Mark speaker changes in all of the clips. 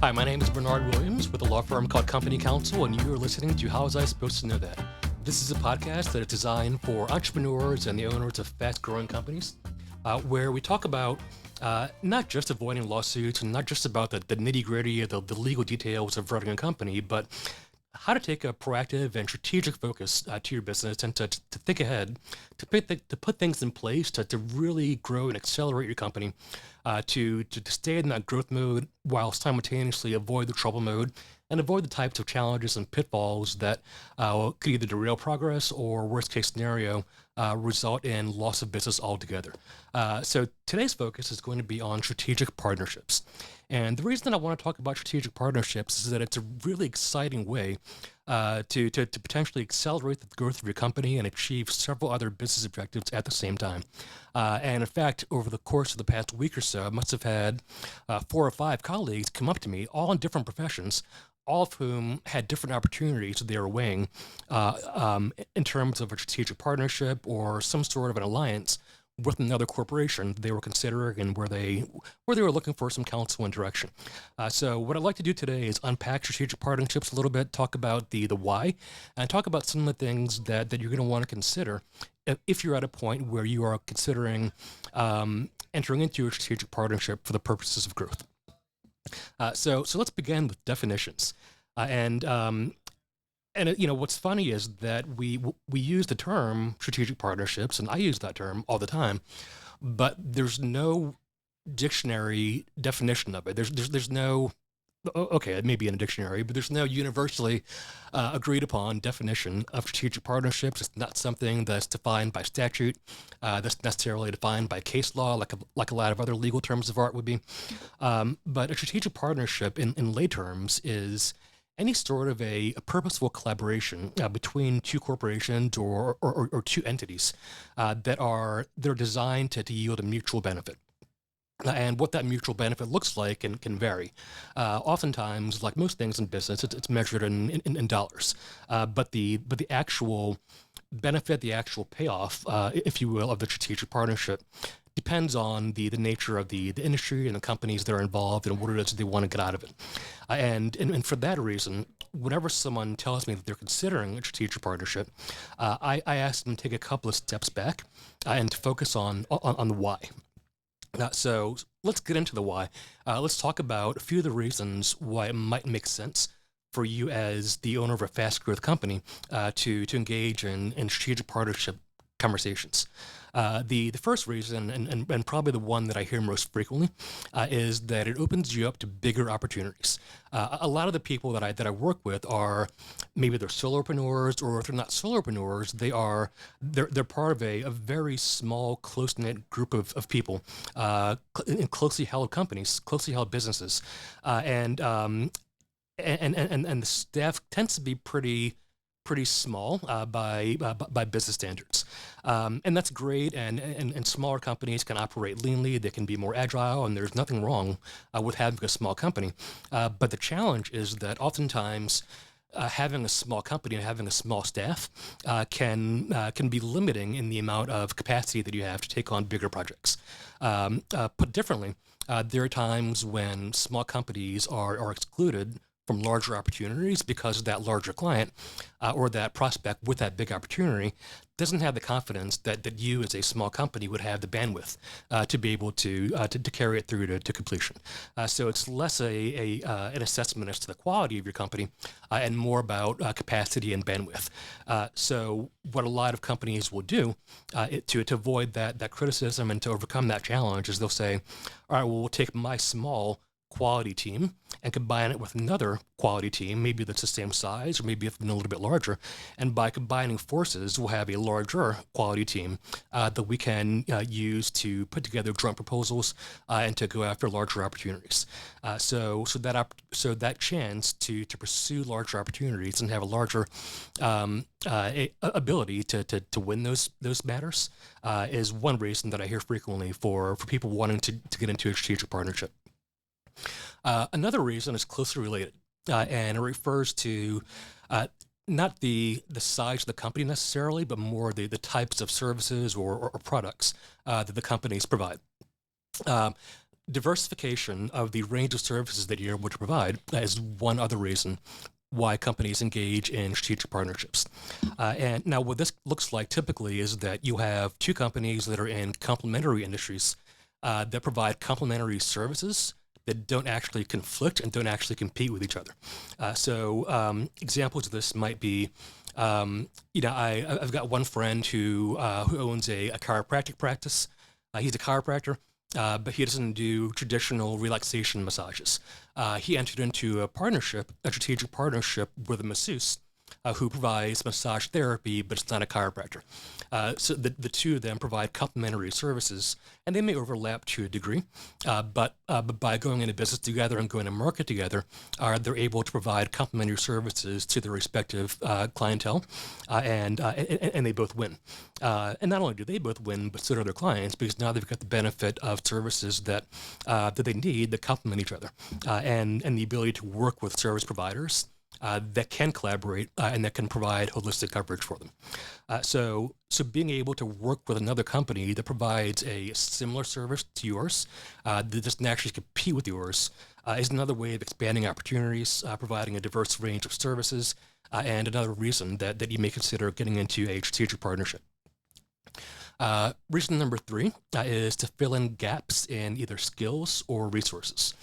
Speaker 1: Hi, my name is Bernard Williams with a law firm called Company Counsel, and you are listening to How Was I Supposed to Know That? This is a podcast that is designed for entrepreneurs and the owners of fast-growing companies, where we talk about not just avoiding lawsuits and not just about the nitty-gritty, the legal details of running a company, but how to take a proactive and strategic focus to your business and to think ahead, to put things in place to really grow and accelerate your company, to stay in that growth mode while simultaneously avoid the trouble mode and avoid the types of challenges and pitfalls that could either derail progress or, worst case scenario, result in loss of business altogether. So today's focus is going to be on strategic partnerships. And the reason I want to talk about strategic partnerships is that it's a really exciting way to potentially accelerate the growth of your company and achieve several other business objectives at the same time. And in fact, over the course of the past week or so, I must have had 4 or 5 colleagues come up to me, all in different professions, all of whom had different opportunities they were weighing in terms of a strategic partnership or some sort of an alliance with another corporation they were considering and where they were looking for some counsel and direction. So what I'd like to do today is unpack strategic partnerships a little bit, talk about the why, and talk about some of the things that you're going to want to consider if you're at a point where you are considering entering into a strategic partnership for the purposes of growth. So let's begin with definitions. And what's funny is that we use the term strategic partnerships, and I use that term all the time, but there's no dictionary definition of it. There's no, okay, it may be in a dictionary, but there's no universally agreed upon definition of strategic partnerships. It's not something that's defined by statute, that's necessarily defined by case law, like a lot of other legal terms of art would be. But a strategic partnership in lay terms is any sort of a purposeful collaboration between 2 corporations or 2 entities that are designed to yield a mutual benefit. And what that mutual benefit looks like can vary. Oftentimes, like most things in business, it's measured in dollars. But the actual benefit, the actual payoff, if you will, of the strategic partnership depends on the nature of the industry and the companies that are involved and what it is they want to get out of it. And for that reason, whenever someone tells me that they're considering a strategic partnership, I ask them to take a couple of steps back and to focus on the why. So let's get into the why. Let's talk about a few of the reasons why it might make sense for you as the owner of a fast growth company to engage in strategic partnership conversations. The first reason, and probably the one that I hear most frequently, is that it opens you up to bigger opportunities. A lot of the people that I work with are maybe they're solopreneurs, or if they're not solopreneurs, they're part of a very small, close-knit group of people in closely held companies, closely held businesses, and the staff tends to be pretty small by business standards. And that's great, and smaller companies can operate leanly, they can be more agile, and there's nothing wrong with having a small company. But the challenge is that oftentimes having a small company and having a small staff can be limiting in the amount of capacity that you have to take on bigger projects. Put differently, there are times when small companies are excluded from larger opportunities because that larger client or that prospect with that big opportunity doesn't have the confidence that you as a small company would have the bandwidth to be able to carry it through to completion. So it's less an assessment as to the quality of your company and more about capacity and bandwidth. So what a lot of companies will do to avoid that criticism and to overcome that challenge is they'll say, all right, well, we'll take my small quality team and combine it with another quality team, maybe that's the same size or maybe even a little bit larger. And by combining forces, we'll have a larger quality team that we can use to put together joint proposals and to go after larger opportunities. So that chance to pursue larger opportunities and have a larger ability to win those matters is one reason that I hear frequently for people wanting to get into a strategic partnership. Another reason is closely related, and it refers to not the size of the company necessarily, but more the types of services or products that the companies provide. diversification of the range of services that you're able to provide is one other reason why companies engage in strategic partnerships. And now, what this looks like typically is that you have two companies that are in complementary industries that provide complementary services that don't actually conflict and don't actually compete with each other. Examples of this might be, I've got one friend who owns a chiropractic practice. He's a chiropractor, but he doesn't do traditional relaxation massages. He entered into a strategic partnership with a masseuse who provides massage therapy, but it's not a chiropractor. So the two of them provide complementary services, and they may overlap to a degree, but by going into business together and going to market together, they're able to provide complementary services to their respective clientele, and they both win. And not only do they both win, but so do their clients, because now they've got the benefit of services that they need that complement each other, and the ability to work with service providers that can collaborate and that can provide holistic coverage for them. So being able to work with another company that provides a similar service to yours, that doesn't actually compete with yours, is another way of expanding opportunities, providing a diverse range of services, and another reason that you may consider getting into a strategic partnership. Reason number 3 is to fill in gaps in either skills or resources.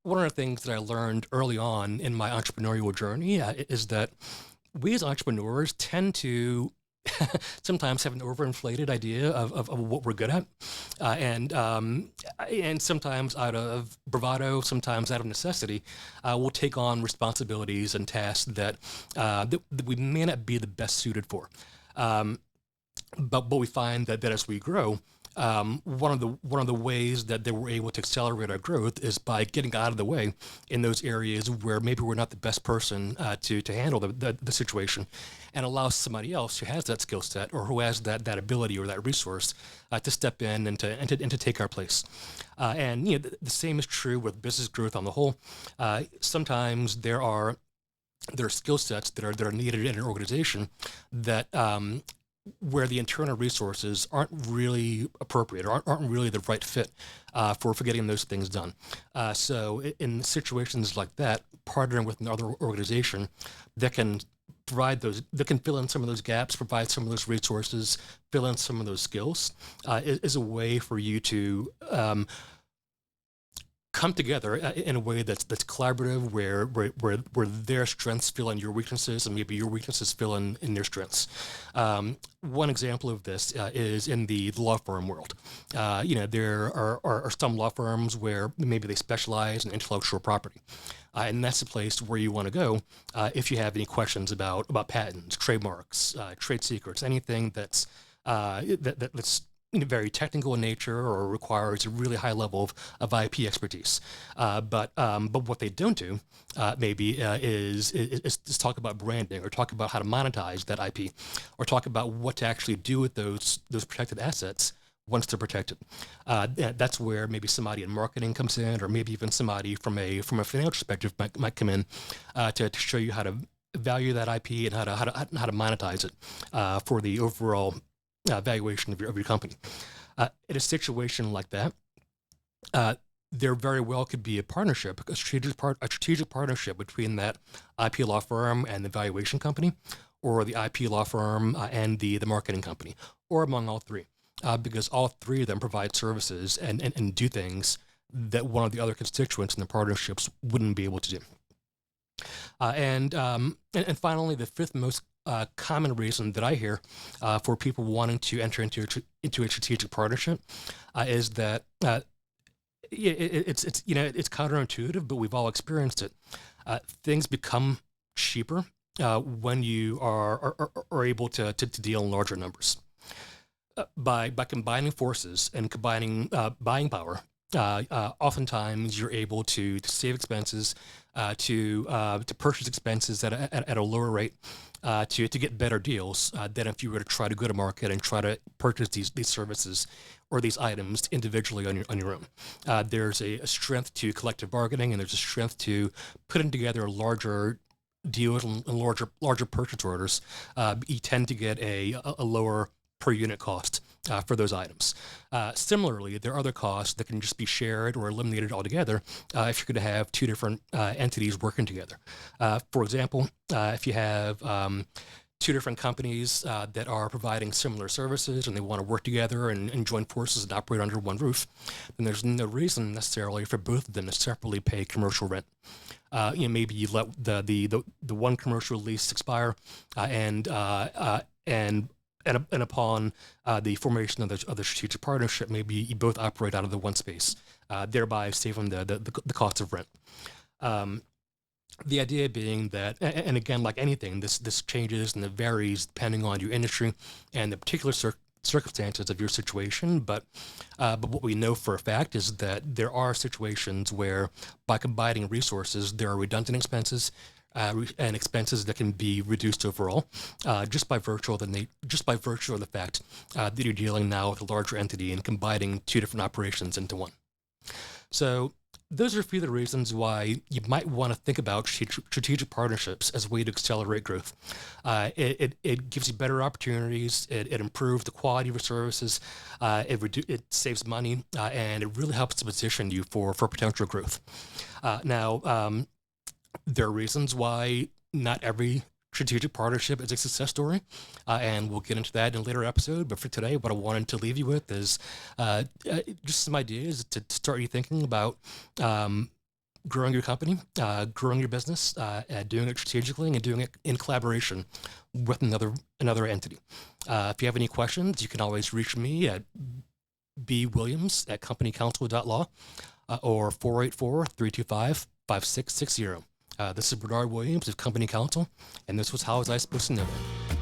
Speaker 1: One of the things that I learned early on in my entrepreneurial journey is that we as entrepreneurs tend to sometimes have an overinflated idea of what we're good at, and sometimes out of bravado, sometimes out of necessity, we'll take on responsibilities and tasks that we may not be the best suited for. But we find that as we grow, one of the ways that we're able to accelerate our growth is by getting out of the way in those areas where maybe we're not the best person to handle the situation, and allow somebody else who has that skill set or who has that ability or that resource to step in and to take our place. And the same is true with business growth on the whole. Sometimes there are skill sets that are needed in an organization that where the internal resources aren't really appropriate or aren't really the right fit for getting those things done. So in situations like that, partnering with another organization that can provide that can fill in some of those gaps, provide some of those resources, fill in some of those skills, is a way for you to come together in a way that's collaborative, where their strengths fill in your weaknesses, and maybe your weaknesses fill in their strengths. One example of this is in the law firm world. There are some law firms where maybe they specialize in intellectual property, and that's the place where you want to go if you have any questions about patents, trademarks, trade secrets, anything that's very technical in nature or requires a really high level of IP expertise. But what they don't do maybe is talk about branding, or talk about how to monetize that IP, or talk about what to actually do with those protected assets once they're protected. That's where maybe somebody in marketing comes in, or maybe even somebody from a financial perspective might come in to show you how to value that IP and how to monetize it for the overall valuation of your company. In a situation like that, there very well could be a partnership, a strategic partnership between that IP law firm and the valuation company, or the IP law firm and the marketing company, or among all three, because all three of them provide services and do things that one of the other constituents in the partnerships wouldn't be able to do. And finally, the fifth most common reason that I hear for people wanting to enter into a strategic partnership is that it's counterintuitive, but we've all experienced it. Things become cheaper when you are able to deal in larger numbers. By combining forces and combining buying power, oftentimes you're able to save expenses, to purchase expenses at a lower rate, to get better deals than if you were to try to go to market and try to purchase these services or these items individually on your own. There's a strength to collective bargaining, and there's a strength to putting together larger deals and larger purchase orders. You tend to get a lower per unit cost for those items. Similarly, there are other costs that can just be shared or eliminated altogether if you're going to have two different entities working together. For example, if you have two different companies that are providing similar services and they want to work together and join forces and operate under one roof, then there's no reason necessarily for both of them to separately pay commercial rent. Maybe you let the one commercial lease expire, and upon the formation of the strategic partnership, maybe you both operate out of the one space, thereby saving the cost of rent. The idea being that, and again, like anything, this changes and it varies depending on your industry and the particular circumstances of your situation. But what we know for a fact is that there are situations where, by combining resources, there are redundant expenses and expenses that can be reduced overall, just by virtue of the fact that you're dealing now with a larger entity and combining two different operations into one. So those are a few of the reasons why you might want to think about strategic partnerships as a way to accelerate growth. It gives you better opportunities. It improves the quality of your services. It saves money, and it really helps to position you for potential growth. Now, there are reasons why not every strategic partnership is a success story, and we'll get into that in a later episode. But for today, what I wanted to leave you with is just some ideas to start you thinking about growing your company, growing your business, doing it strategically, and doing it in collaboration with another entity. If you have any questions, you can always reach me at bwilliams@companycounsel.law or 484-325-5660. This is Bernard Williams of Company Counsel, and this was How Was I Supposed to Know That?